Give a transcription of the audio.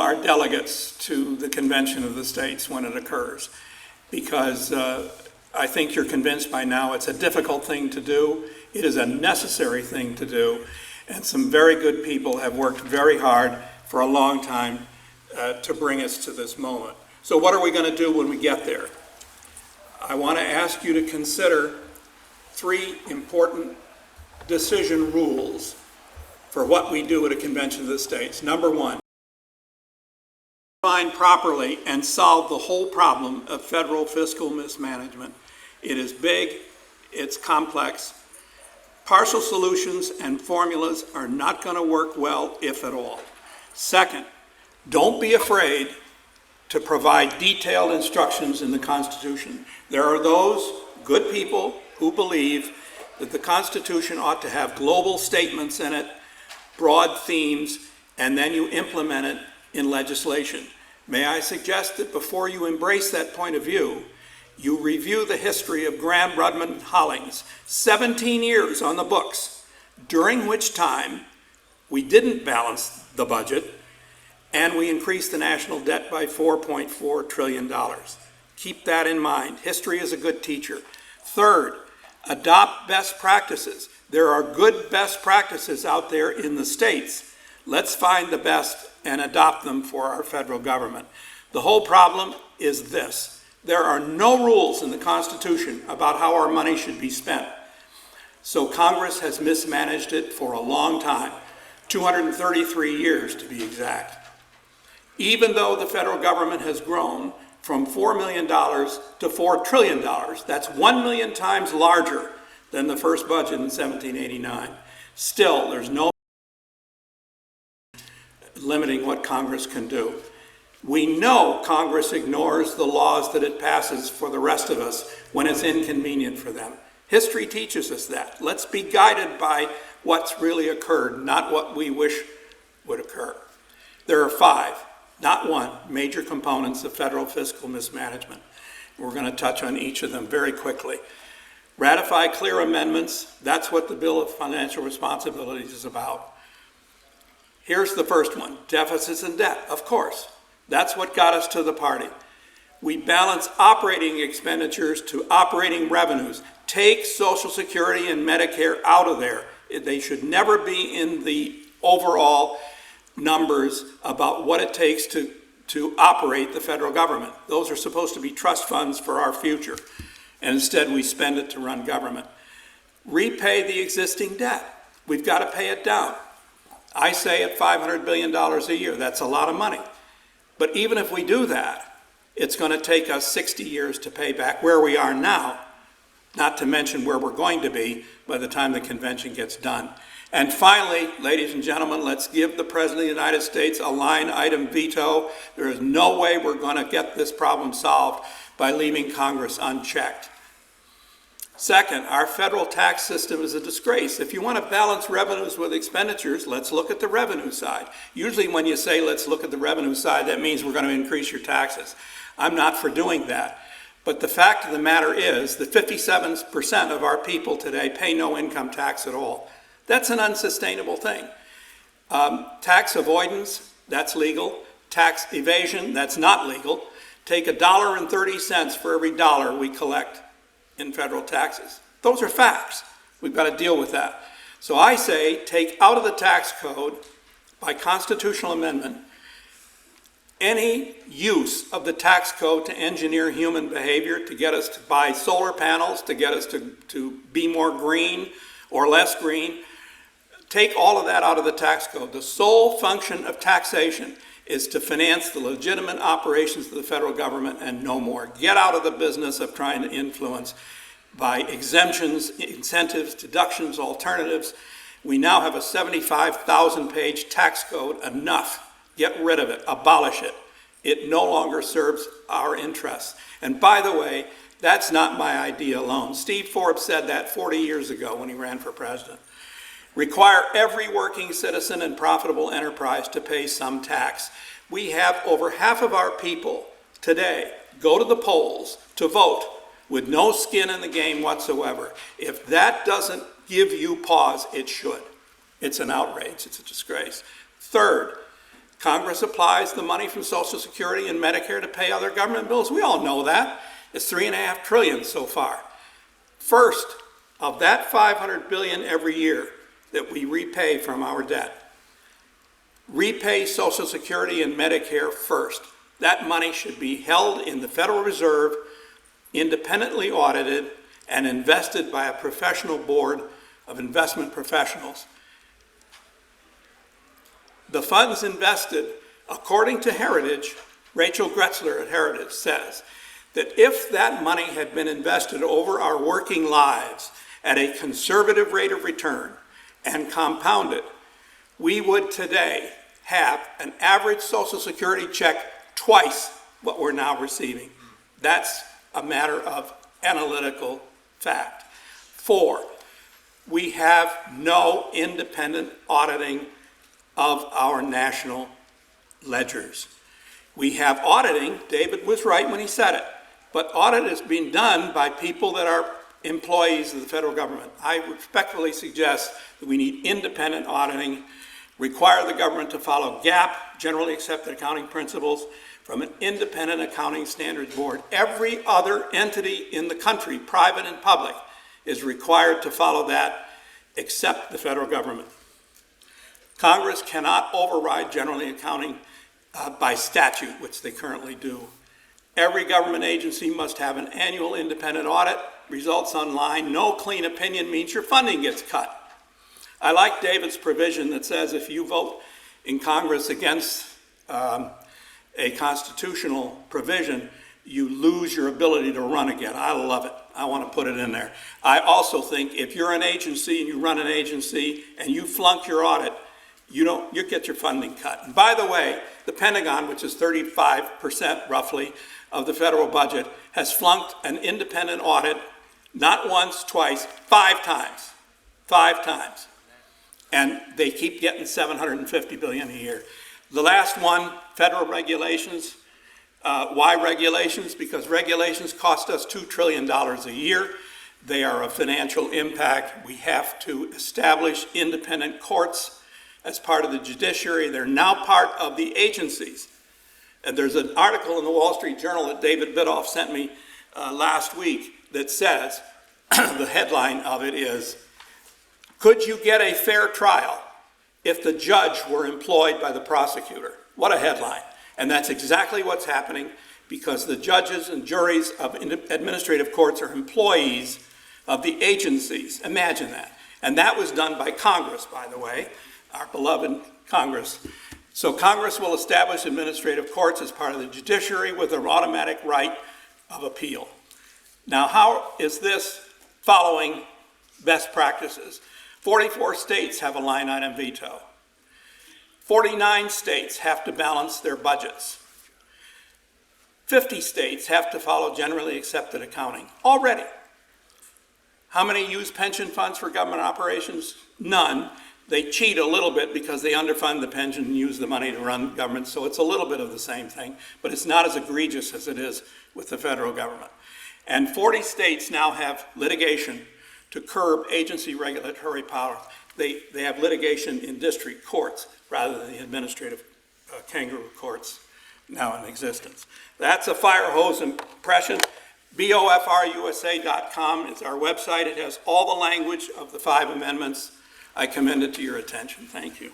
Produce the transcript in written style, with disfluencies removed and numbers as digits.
our delegates to the Convention of the States when it occurs, because I think you're convinced by now it's a difficult thing to do. It is a necessary thing to do, and some very good people have worked very hard for a long time to bring us to this moment. So what are we going to do when we get there? I want to ask you to consider 3 important decision rules for what we do at a Convention of the States. Number 1, define properly and solve the whole problem of federal fiscal mismanagement. It is big, it's complex. Partial solutions and formulas are not going to work well, if at all. Second, don't be afraid to provide detailed instructions in the Constitution. There are those good people who believe that the Constitution ought to have global statements in it, broad themes, and then you implement it in legislation. May I suggest that before you embrace that point of view, you review the history of Graham, Rudman, Hollings, 17 years on the books, during which time we didn't balance the budget and we increased the national debt by $4.4 trillion. Keep that in mind. History is a good teacher. Third, adopt best practices. There are good best practices out there in the states. Let's find the best and adopt them for our federal government. The whole problem is this. There are no rules in the Constitution about how our money should be spent. So Congress has mismanaged it for a long time, 233 years to be exact. Even though the federal government has grown from $4 million to $4 trillion, that's 1 million times larger than the first budget in 1789. Still, there's no limiting what Congress can do. We know Congress ignores the laws that it passes for the rest of us when it's inconvenient for them. History teaches us that. Let's be guided by what's really occurred, not what we wish would occur. There are 5, not 1, major components of federal fiscal mismanagement. We're going to touch on each of them very quickly. Ratify clear amendments. That's what the Bill of Financial Responsibilities is about. Here's the first one, deficits and debt, of course. That's what got us to the party. We balance operating expenditures to operating revenues. Take Social Security and Medicare out of there. They should never be in the overall numbers about what it takes to operate the federal government. Those are supposed to be trust funds for our future. And instead we spend it to run government. Repay the existing debt. We've got to pay it down. I say at $500 billion a year, that's a lot of money. But even if we do that, it's going to take us 60 years to pay back where we are now, not to mention where we're going to be by the time the convention gets done. And finally, ladies and gentlemen, let's give the President of the United States a line item veto. There is no way we're going to get this problem solved by leaving Congress unchecked. Second, our federal tax system is a disgrace. If you want to balance revenues with expenditures, let's look at the revenue side. Usually when you say let's look at the revenue side, that means we're going to increase your taxes. I'm not for doing that. But the fact of the matter is that 57% of our people today pay no income tax at all. That's an unsustainable thing. Tax avoidance, that's legal. Tax evasion, that's not legal. Take $1.30 for every dollar we collect in federal taxes. Those are facts. We've got to deal with that. So I say take out of the tax code by constitutional amendment any use of the tax code to engineer human behavior, to get us to buy solar panels, to get us to be more green or less green. Take all of that out of the tax code. The sole function of taxation is to finance the legitimate operations of the federal government and no more. Get out of the business of trying to influence by exemptions, incentives, deductions, alternatives. We now have a 75,000-page tax code. Enough. Get rid of it. Abolish it. It no longer serves our interests. And by the way, that's not my idea alone. Steve Forbes said that 40 years ago when he ran for president. Require every working citizen and profitable enterprise to pay some tax. We have over half of our people today go to the polls to vote with no skin in the game whatsoever. If that doesn't give you pause, it should. It's an outrage. It's a disgrace. Third, Congress applies the money from Social Security and Medicare to pay other government bills. We all know that. It's $3.5 trillion so far. First, of that $500 billion every year that we repay from our debt, repay Social Security and Medicare first. That money should be held in the Federal Reserve, independently audited, and invested by a professional board of investment professionals. The funds invested, according to Heritage, Rachel Gretzler at Heritage says that if that money had been invested over our working lives at a conservative rate of return and compounded, we would today have an average Social Security check twice what we're now receiving. That's a matter of analytical fact. 4, we have no independent auditing of our national ledgers. We have auditing, David was right when he said it, but audit is being done by people that are employees of the federal government. I respectfully suggest that we need independent auditing, require the government to follow GAAP, generally accepted accounting principles, from an independent accounting standards board. Every other entity in the country, private and public, is required to follow that except the federal government. Congress cannot override generally accounting by statute, which they currently do. Every government agency must have an annual independent audit, results online. No clean opinion means your funding gets cut. I like David's provision that says if you vote in Congress against a constitutional provision, you lose your ability to run again. I love it. I want to put it in there. I also think if you're an agency and you run an agency and you flunk your audit, you get your funding cut. And by the way, the Pentagon, which is 35% roughly of the federal budget, has flunked an independent audit not once, twice, 5 times. 5 times. And they keep getting $750 billion a year. The last one, federal regulations. Why regulations? Because regulations cost us $2 trillion a year. They are a financial impact. We have to establish independent courts as part of the judiciary. They're now part of the agencies. And there's an article in the Wall Street Journal that David Bidoff sent me last week that says, the headline of it is, could you get a fair trial if the judge were employed by the prosecutor? What a headline. And that's exactly what's happening, because the judges and juries of administrative courts are employees of the agencies. Imagine that. And that was done by Congress, by the way, our beloved Congress. So Congress will establish administrative courts as part of the judiciary with an automatic right of appeal. Now, how is this following best practices? 44 states have a line item veto. 49 states have to balance their budgets. 50 states have to follow generally accepted accounting already. How many use pension funds for government operations? None. They cheat a little bit because they underfund the pension and use the money to run government, so it's a little bit of the same thing, but it's not as egregious as it is with the federal government. And 40 states now have litigation to curb agency regulatory power. They have litigation in district courts rather than the administrative kangaroo courts now in existence. That's a fire hose impression. BOFRUSA.com is our website. It has all the language of the 5 amendments. I commend it to your attention. Thank you.